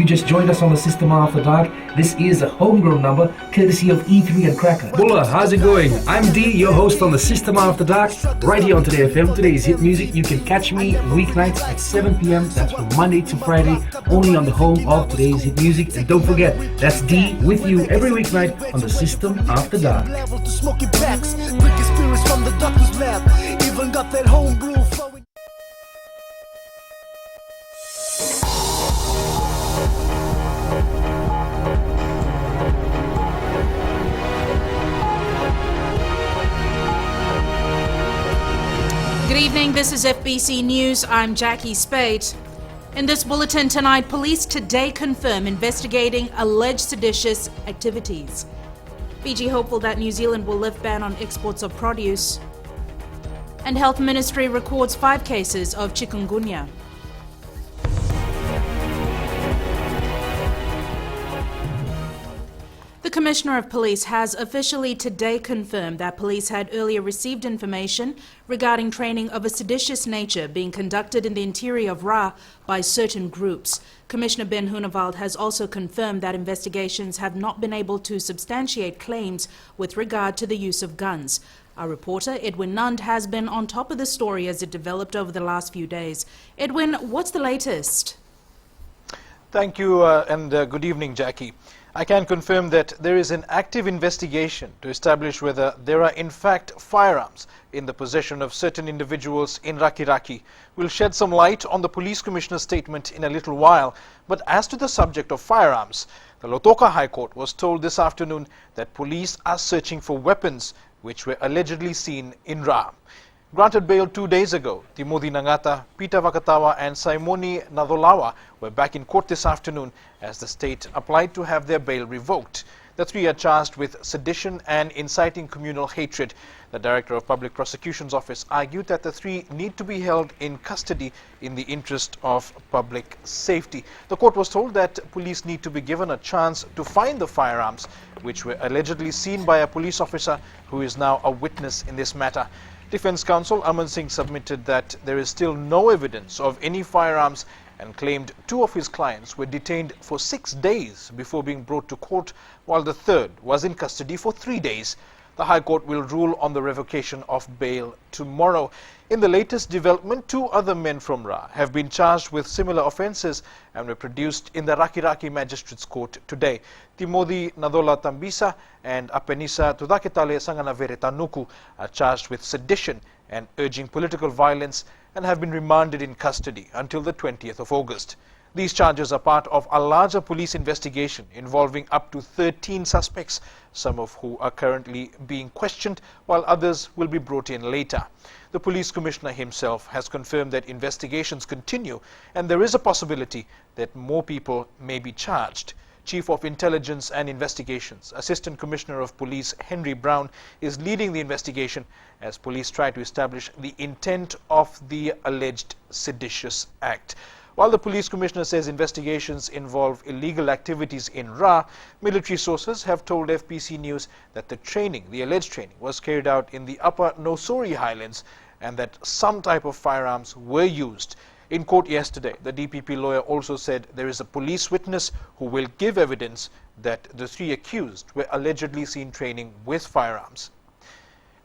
just joined us on the System After Dark, this is a homegrown number courtesy of E3 and Cracker. Bulla, how's it going? I'm D, your host on the System After Dark, right here on Today FM. Today's hit music. You can catch me weeknights at 7 p.m. That's from Monday to Friday, only on the home of Today's hit music. And don't forget, that's D with you every weeknight on the System After Dark. Even got that homebrew flowing. Good evening, this is FBC News. I'm Jackie Spade. In this bulletin tonight, police today confirm investigating alleged seditious activities. Fiji hopeful that New Zealand will lift ban on exports of produce. And Health Ministry records 5 cases of Chikungunya. The Commissioner of Police has officially today confirmed that police had earlier received information regarding training of a seditious nature being conducted in the interior of Ra by certain groups. Commissioner Ben Huneveld has also confirmed that investigations have not been able to substantiate claims with regard to the use of guns. Our reporter, Edwin Nund, has been on top of the story as it developed over the last few days. Edwin, what's the latest? Thank you and good evening, Jackie. I can confirm that there is an active investigation to establish whether there are in fact firearms in the possession of certain individuals in Rakiraki. We'll shed some light on the Police Commissioner's statement in a little while. But as to the subject of firearms, the Lautoka High Court was told this afternoon that police are searching for weapons which were allegedly seen in Ra. Granted bail 2 days ago, Timothy Nangata, Peter Vakatawa and Saimoni Nadolawa were back in court this afternoon as the state applied to have their bail revoked. The 3 are charged with sedition and inciting communal hatred. The Director of Public Prosecution's Office argued that the 3 need to be held in custody in the interest of public safety. The court was told that police need to be given a chance to find the firearms which were allegedly seen by a police officer who is now a witness in this matter. Defense Counsel Aman Singh submitted that there is still no evidence of any firearms and claimed 2 of his clients were detained for 6 days before being brought to court, while the 3rd was in custody for 3 days. The High Court will rule on the revocation of bail tomorrow. In the latest development, 2 other men from Ra have been charged with similar offences and were produced in the Rakiraki Magistrates Court today. Timothy Nadola Tambisa and Apenisa Tudaketale Sanganavere Tanuku are charged with sedition and urging political violence and have been remanded in custody until the 20th of August. These charges are part of a larger police investigation involving up to 13 suspects, some of who are currently being questioned, while others will be brought in later. The Police Commissioner himself has confirmed that investigations continue and there is a possibility that more people may be charged. Chief of Intelligence and Investigations, Assistant Commissioner of Police Henry Brown, is leading the investigation as police try to establish the intent of the alleged seditious act. While the Police Commissioner says investigations involve illegal activities in Ra, military sources have told FBC News that the alleged training was carried out in the Upper Nosori Highlands and that some type of firearms were used. In court yesterday, the DPP lawyer also said there is a police witness who will give evidence that the 3 accused were allegedly seen training with firearms.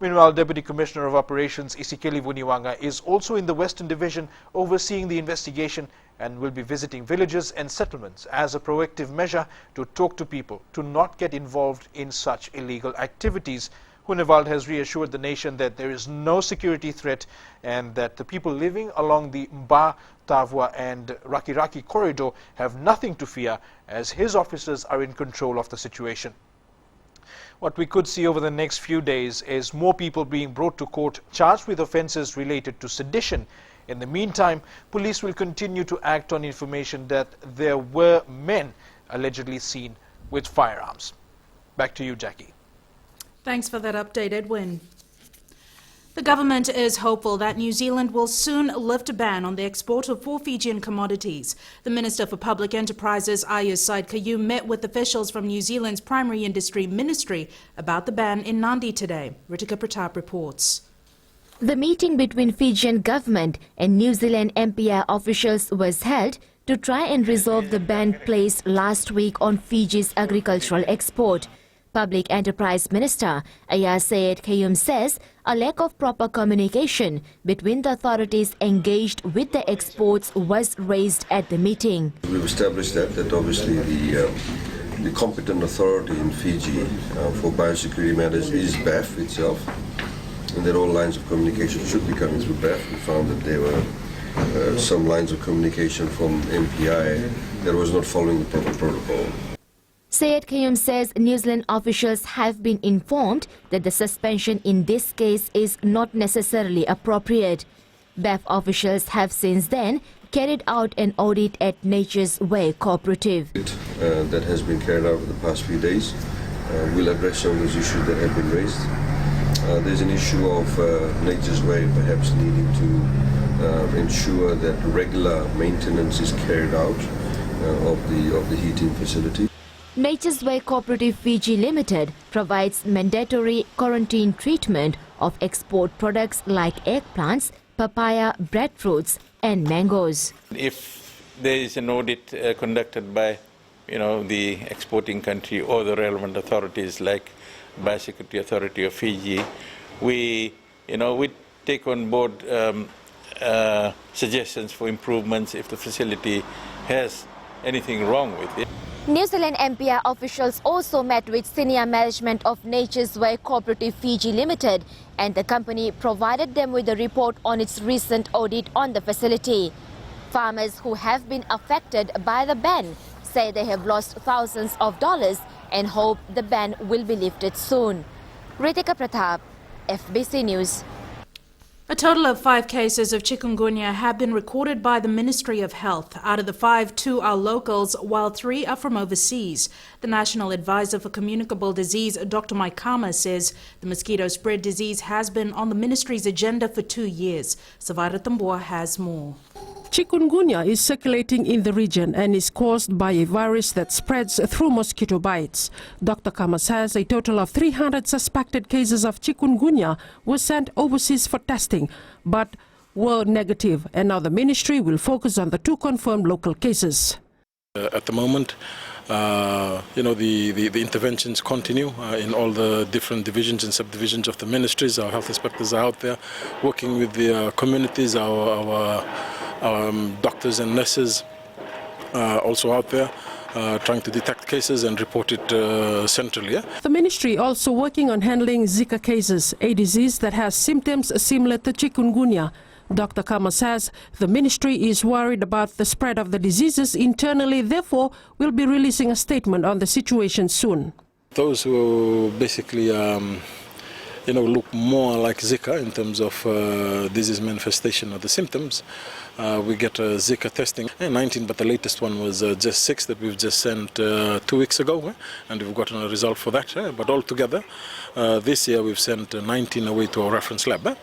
Meanwhile, Deputy Commissioner of Operations Isikeli Vuniwanga is also in the Western Division overseeing the investigation and will be visiting villages and settlements as a proactive measure to talk to people to not get involved in such illegal activities. Huneveld has reassured the nation that there is no security threat and that the people living along the Mba, Tavua and Rakiraki corridor have nothing to fear as his officers are in control of the situation. What we could see over the next few days is more people being brought to court charged with offences related to sedition. In the meantime, police will continue to act on information that there were men allegedly seen with firearms. Back to you, Jackie. Thanks for that update, Edwin. The government is hopeful that New Zealand will soon lift a ban on the export of 4 Fijian commodities. The Minister for Public Enterprises, Ayers Said Kayu, met with officials from New Zealand's Primary Industry Ministry about the ban in Nandi today. Ritika Pratap reports. The meeting between Fijian government and New Zealand MPR officials was held to try and resolve the ban placed last week on Fiji's agricultural export. Public Enterprise Minister Ayar Sayed Kayum says a lack of proper communication between the authorities engaged with the exports was raised at the meeting. We've established that obviously the competent authority in Fiji for biosecurity matters is BAF itself, and that all lines of communication should be coming through BAF. We found that there were some lines of communication from MPI that was not following the proper protocol. Sayed Kayum says New Zealand officials have been informed that the suspension in this case is not necessarily appropriate. BAF officials have since then carried out an audit at Nature's Way Cooperative. That has been carried out over the past few days. We'll address some of those issues that have been raised. There's an issue of Nature's Way perhaps needing to ensure that regular maintenance is carried out of the heating facility. Nature's Way Cooperative Fiji Limited provides mandatory quarantine treatment of export products like eggplants, papaya, breadfruits and mangoes. If there is an audit conducted by the exporting country or the relevant authorities like Biosecurity Authority of Fiji, we take on board suggestions for improvements if the facility has anything wrong with it. New Zealand MPI officials also met with senior management of Nature's Way Cooperative Fiji Limited, and the company provided them with a report on its recent audit on the facility. Farmers who have been affected by the ban say they have lost thousands of dollars and hope the ban will be lifted soon. Ritika Pratap, FBC News. A total of 5 cases of chikungunya have been recorded by the Ministry of Health. Out of the 5, 2 are locals, while 3 are from overseas. The National Advisor for Communicable Disease, Dr. Mike Kama, says the mosquito spread disease has been on the ministry's agenda for 2 years. Savara Tambua has more. Chikungunya is circulating in the region and is caused by a virus that spreads through mosquito bites. Dr. Kama says a total of 300 suspected cases of chikungunya were sent overseas for testing, but were negative, and now the ministry will focus on the 2 confirmed local cases. At the moment, the interventions continue in all the different divisions and subdivisions of the ministries. Our health inspectors are out there working with the communities, our doctors and nurses also out there trying to detect cases and report it centrally. The ministry also working on handling Zika cases, a disease that has symptoms similar to chikungunya. Dr. Kama says the ministry is worried about the spread of the diseases internally, therefore will be releasing a statement on the situation soon. Those who basically look more like Zika in terms of disease manifestation of the symptoms, we get Zika testing. 19, but the latest one was just 6 that we've just sent 2 weeks ago, and we've gotten a result for that. But altogether, this year we've sent 19 away to our reference lab.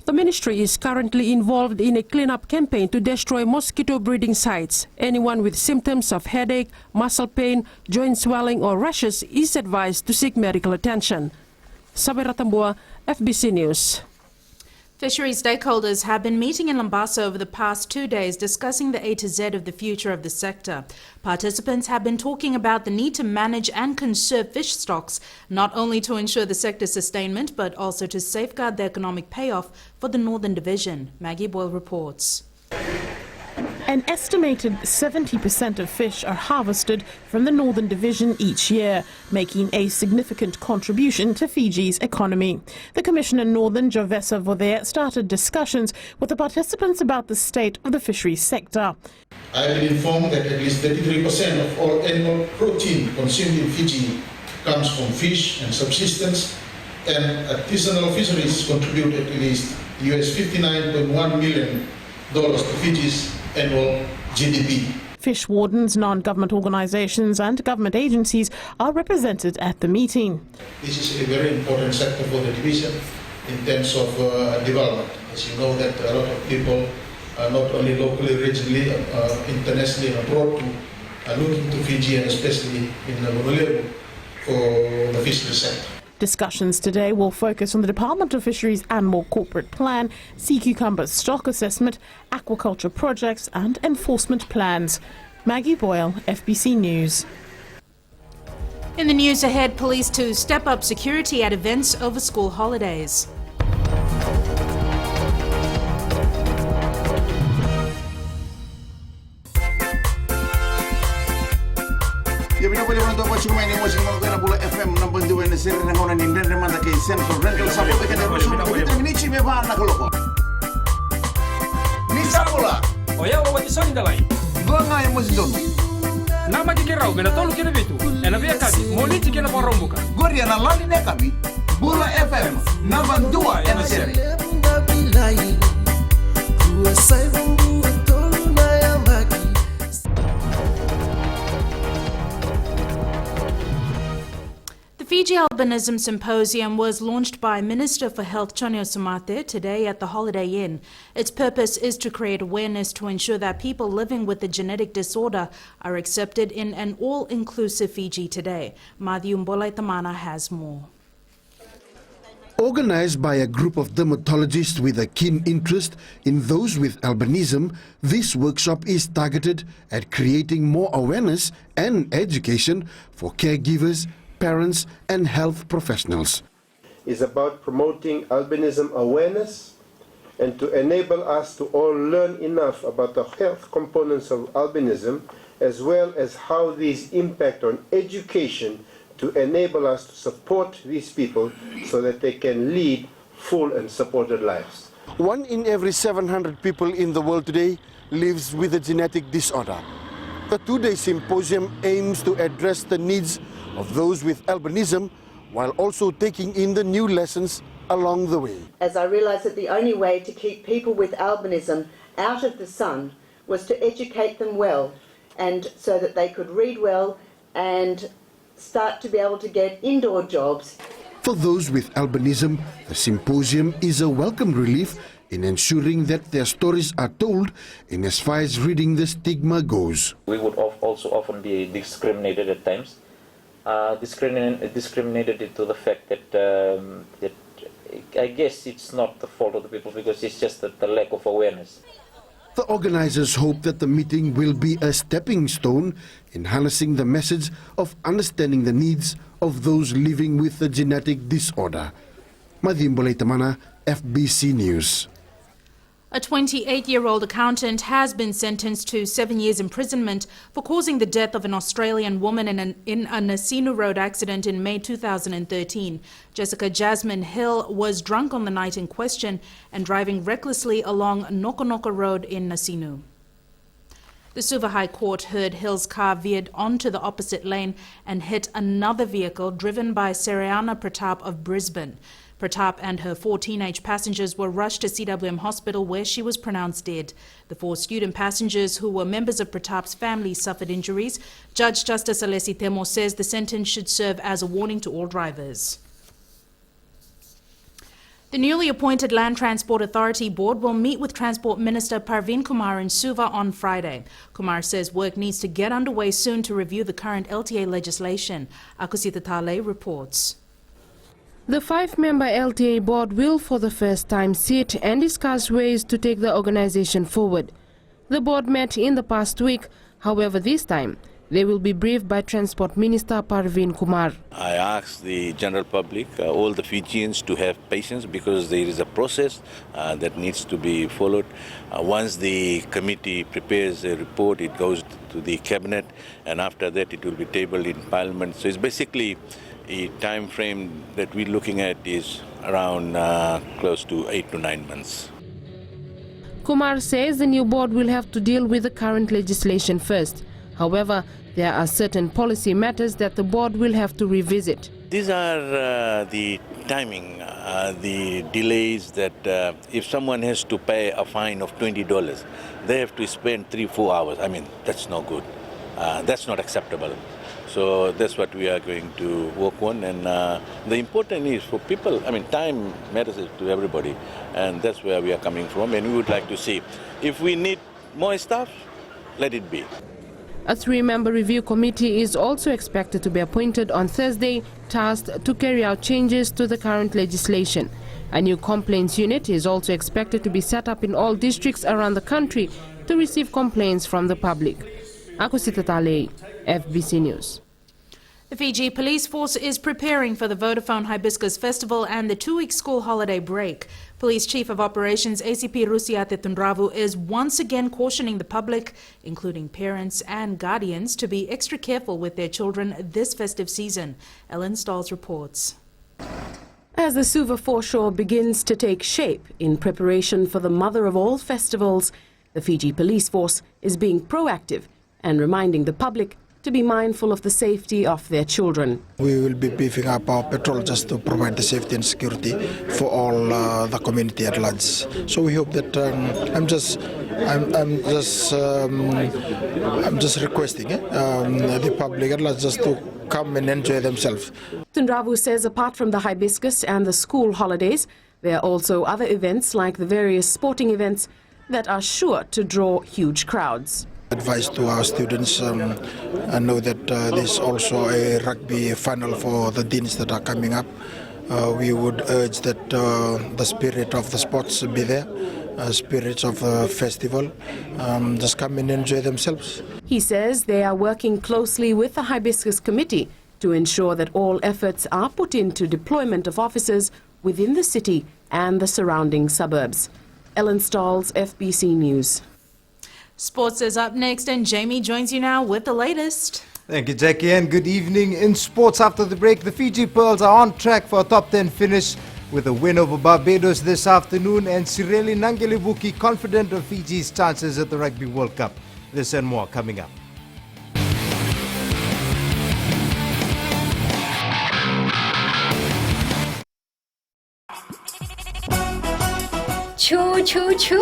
The ministry is currently involved in a cleanup campaign to destroy mosquito breeding sites. Anyone with symptoms of headache, muscle pain, joint swelling or rashes is advised to seek medical attention. Sabira Tambua, FBC News. Fisheries stakeholders have been meeting in Lambasa over the past 2 days discussing the A to Z of the future of the sector. Participants have been talking about the need to manage and conserve fish stocks, not only to ensure the sector's sustainment, but also to safeguard the economic payoff for the Northern Division. Maggie Boyle reports. An estimated 70% of fish are harvested from the Northern Division each year, making a significant contribution to Fiji's economy. The Commissioner Northern, Jovesa Vodea, started discussions with the participants about the state of the fisheries sector. I have been informed that at least 33% of all animal protein consumed in Fiji comes from fish and subsistence, and artisanal fisheries contribute at least US $59.1 million to Fiji's annual GDP. Fish wardens, non-government organizations and government agencies are represented at the meeting. This is a very important sector for the division in terms of development. As you know that a lot of people, not only locally, regionally, internationally and abroad, are looking to Fiji and especially in Honolulu for the fisheries sector. Discussions today will focus on the Department of Fisheries Animal Corporate Plan, sea cucumber stock assessment, aquaculture projects and enforcement plans. Maggie Boyle, FBC News. In the news ahead, police to step up security at events over school holidays. Ya bina pwede mo ito chuma ini wasing mo kana bula FM nang bandu na sir na ngona nin den manda kay central rental sa ko kada mo suma ko terminichi me ba na koloko ni sa bula o ya o wati soni dalai gua nga mo sidon na ma kikirau mena tolu kina bitu ena via kami moliti kina porombuka gua dia na lali ne kami bula FM na bandu na sir The Fiji Albinism Symposium was launched by Minister for Health Chonio Sumate today at the Holiday Inn. Its purpose is to create awareness to ensure that people living with the genetic disorder are accepted in an all-inclusive Fiji today. Matthew Mbolaitamana has more. Organized by a group of dermatologists with a keen interest in those with albinism, this workshop is targeted at creating more awareness and education for caregivers, parents and health professionals. Is about promoting albinism awareness and to enable us to all learn enough about the health components of albinism as well as how these impact on education to enable us to support these people so that they can lead full and supported lives. 1 in every 700 people in the world today lives with a genetic disorder. The two-day symposium aims to address the needs of those with albinism while also taking in the new lessons along the way. As I realised that the only way to keep people with albinism out of the sun was to educate them well, and so that they could read well and start to be able to get indoor jobs. For those with albinism, the symposium is a welcome relief in ensuring that their stories are told in as far as reading the stigma goes. We would also often be discriminated at times. Discriminated into the fact that I guess it's not the fault of the people because it's just the lack of awareness. The organizers hope that the meeting will be a stepping stone in harnessing the message of understanding the needs of those living with the genetic disorder. Madhim Bolaitamana, FBC News. A 28-year-old accountant has been sentenced to 7 years imprisonment for causing the death of an Australian woman in a Nasinu Road accident in May 2013. Jessica Jasmine Hill was drunk on the night in question and driving recklessly along Nokonoka Road in Nasinu. The Suva High Court heard Hill's car veered onto the opposite lane and hit another vehicle driven by Seriana Pratap of Brisbane. Pratap and her 4 teenage passengers were rushed to CWM Hospital where she was pronounced dead. The 4 student passengers who were members of Pratap's family suffered injuries. Judge Justice Alessi Temo says the sentence should serve as a warning to all drivers. The newly appointed Land Transport Authority Board will meet with Transport Minister Parveen Kumar in Suva on Friday. Kumar says work needs to get underway soon to review the current LTA legislation. Akusita Tale reports. The 5-member LTA board will for the first time sit and discuss ways to take the organization forward. The board met in the past week, however this time they will be briefed by Transport Minister Parveen Kumar. I ask the general public, all the Fijians, to have patience because there is a process that needs to be followed. Once the committee prepares a report, it goes to the cabinet and after that it will be tabled in Parliament. So it's basically a time frame that we're looking at is around close to 8 to 9 months. Kumar says the new board will have to deal with the current legislation first. However, there are certain policy matters that the board will have to revisit. These are the timing, the delays that if someone has to pay a fine of $20, they have to spend 3-4 hours. I mean, that's no good. That's not acceptable. So that's what we are going to work on, and the important is for people, I mean, time matters to everybody, and that's where we are coming from, and we would like to see if we need more staff, let it be. A 3-member review committee is also expected to be appointed on Thursday, tasked to carry out changes to the current legislation. A new complaints unit is also expected to be set up in all districts around the country to receive complaints from the public. Akusita Talei, FBC News. The Fiji Police Force is preparing for the Vodafone Hibiscus Festival and the 2-week school holiday break. Police Chief of Operations ACP Rusiate Tundravu is once again cautioning the public, including parents and guardians, to be extra careful with their children this festive season. Ellen Stahls reports. As the Suva foreshore begins to take shape in preparation for the mother of all festivals, the Fiji Police Force is being proactive and reminding the public to be mindful of the safety of their children. We will be beefing up our patrol just to provide the safety and security for all the community at large. So we hope that I'm just requesting the public at large just to come and enjoy themselves. Tundravu says apart from the hibiscus and the school holidays, there are also other events like the various sporting events that are sure to draw huge crowds. Advice to our students, I know that there's also a rugby final for the deans that are coming up. We would urge that the spirit of the sports be there, spirits of the festival, just come and enjoy themselves. He says they are working closely with the Hibiscus Committee to ensure that all efforts are put into deployment of officers within the city and the surrounding suburbs. Ellen Stahls, FBC News. Sports is up next, and Jamie joins you now with the latest. Thank you, Jackie, and good evening. In sports after the break, the Fiji Pearls are on track for a top 10 finish with a win over Barbados this afternoon, and Sireli Nangelibuki confident of Fiji's chances at the Rugby World Cup. This and more coming up. छू छू छू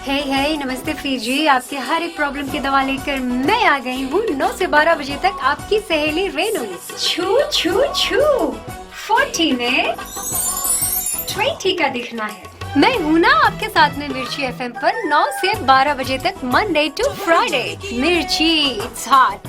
हे हे नमस्ते Fiji, आपके हर एक problem की दवा लेकर मैं आ गई हूँ 9 से 12 बजे तक आपकी सहेली रेनू। छू छू छू 40 में 20 का दिखना है। मैं हूँ ना आपके साथ में मिर्ची एफएम पर 9 से 12 बजे तक मंडे टू फ्राइडे। मिर्ची, इट्स हॉट।